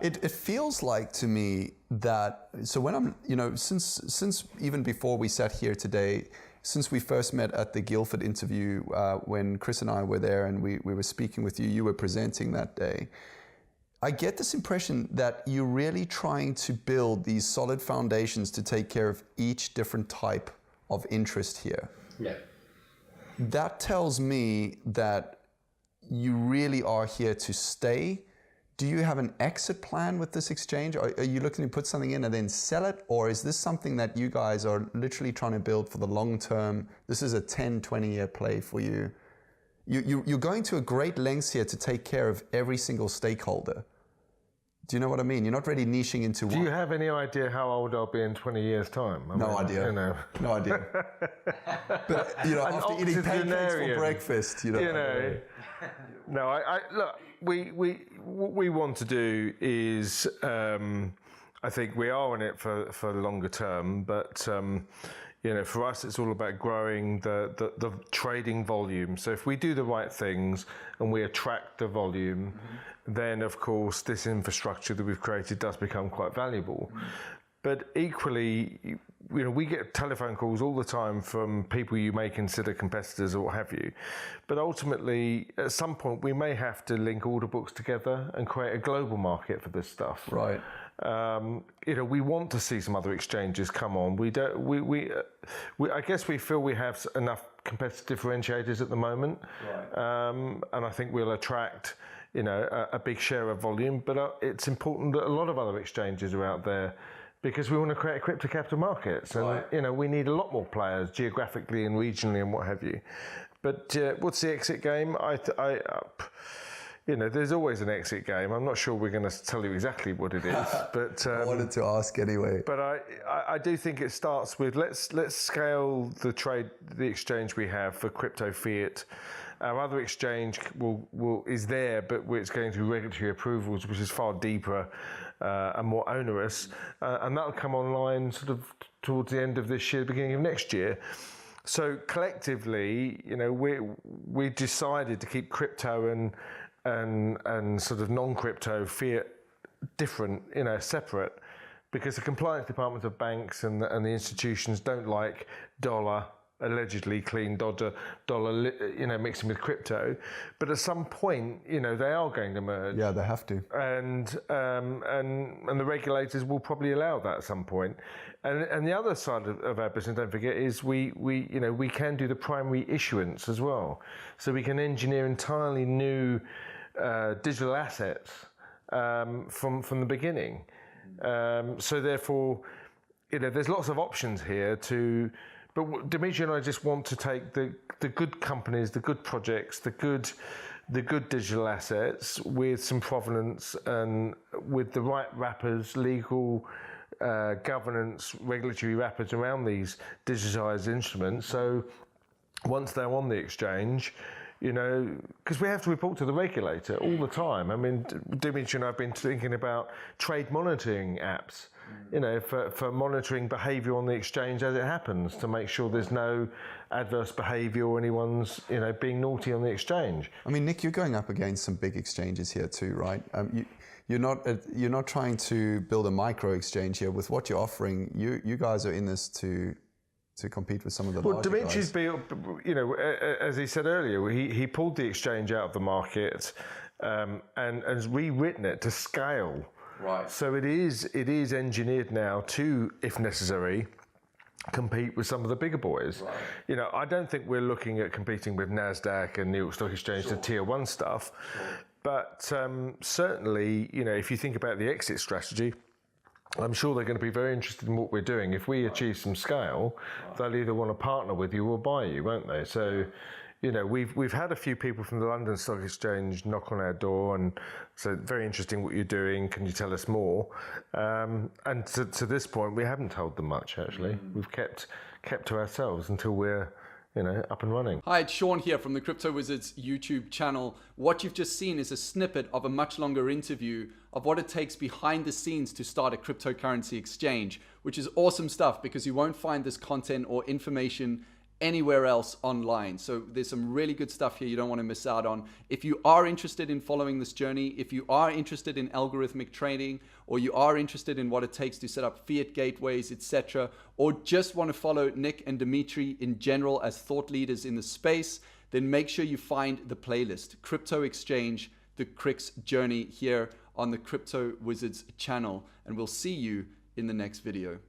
It feels like to me that, so when I'm, since even before we sat here today, since we first met at the Guildford interview, when Chris and I were there and we were speaking with you, you were presenting that day, I get this impression that you're really trying to build these solid foundations to take care of each different type of interest here. Yeah. That tells me that you really are here to stay. Do you have an exit plan with this exchange? Are you looking to put something in and then sell it? Or is this something that you guys are literally trying to build for the long term? This is a 10, 20-year play for you. You're going to a great lengths here to take care of every single stakeholder. Do you know what I mean? You're not really niching into one. Do you have any idea how old I'll be in 20 years' time? No idea. No idea. But, after eating pancakes for breakfast, No, look, what we want to do is, I think we are in it for longer term, but for us, it's all about growing the trading volume. So if we do the right things and we attract the volume, then of course this infrastructure that we've created does become quite valuable. But equally, we get telephone calls all the time from people you may consider competitors or what have you. But ultimately, at some point, we may have to link order books together and create a global market for this stuff. Right. We want to see some other exchanges come on. I guess we feel we have enough competitive differentiators at the moment. Right. And I think we'll attract, a big share of volume. But it's important that a lot of other exchanges are out there, because we want to create crypto capital markets, and right. We need a lot more players geographically and regionally and what have you. But what's the exit game? There's always an exit game. I'm not sure we're going to tell you exactly what it is, but I wanted to ask anyway. But I do think it starts with let's scale the exchange we have for crypto fiat. Our other exchange is there, but it's going through regulatory approvals, which is far deeper and more onerous, and that'll come online sort of towards the end of this year, beginning of next year. So collectively, we decided to keep crypto and sort of non-crypto fiat different, separate, because the compliance departments of banks and the institutions don't like allegedly clean dollar, mixing with crypto. But at some point, they are going to merge. Yeah, they have to. And the regulators will probably allow that at some point. And the other side of our business, don't forget, is we can do the primary issuance as well. So we can engineer entirely new digital assets from the beginning. So therefore, there's lots of options here but Dmitry and I just want to take the good companies, the good projects, the good digital assets with some provenance and with the right wrappers, legal governance, regulatory wrappers around these digitized instruments. So once they're on the exchange, because we have to report to the regulator all the time. I mean, Dmitry and I have been thinking about trade monitoring apps, for monitoring behaviour on the exchange as it happens, to make sure there's no adverse behaviour or anyone's, being naughty on the exchange. I mean, Nick, you're going up against some big exchanges here too, right? You're not trying to build a micro exchange here. With what you're offering, you guys are in this to compete with some of the larger Dmitry's guys. as he said earlier, he pulled the exchange out of the market and has rewritten it to scale. Right. So it is engineered now to, if necessary, compete with some of the bigger boys. Right. I don't think we're looking at competing with NASDAQ and New York Stock Exchange, the tier one stuff. Sure. But certainly, if you think about the exit strategy, I'm sure they're going to be very interested in what we're doing. If we achieve some scale, they'll either want to partner with you or buy you, won't they? So, we've had a few people from the London Stock Exchange knock on our door and say, very interesting what you're doing, can you tell us more? And to this point, we haven't told them much, actually. We've kept to ourselves until we're up and running. Hi, it's Sean here from the Crypto Wizards YouTube channel. What you've just seen is a snippet of a much longer interview of what it takes behind the scenes to start a cryptocurrency exchange, which is awesome stuff because you won't find this content or information anywhere else online. So there's some really good stuff here you don't want to miss out on. If you are interested in following this journey, if you are interested in algorithmic trading, or you are interested in what it takes to set up fiat gateways, etc., or just want to follow Nick and Dmitry in general as thought leaders in the space, then make sure you find the playlist, Crypto Exchange, the CRIX Journey, here on the Crypto Wizards channel. And we'll see you in the next video.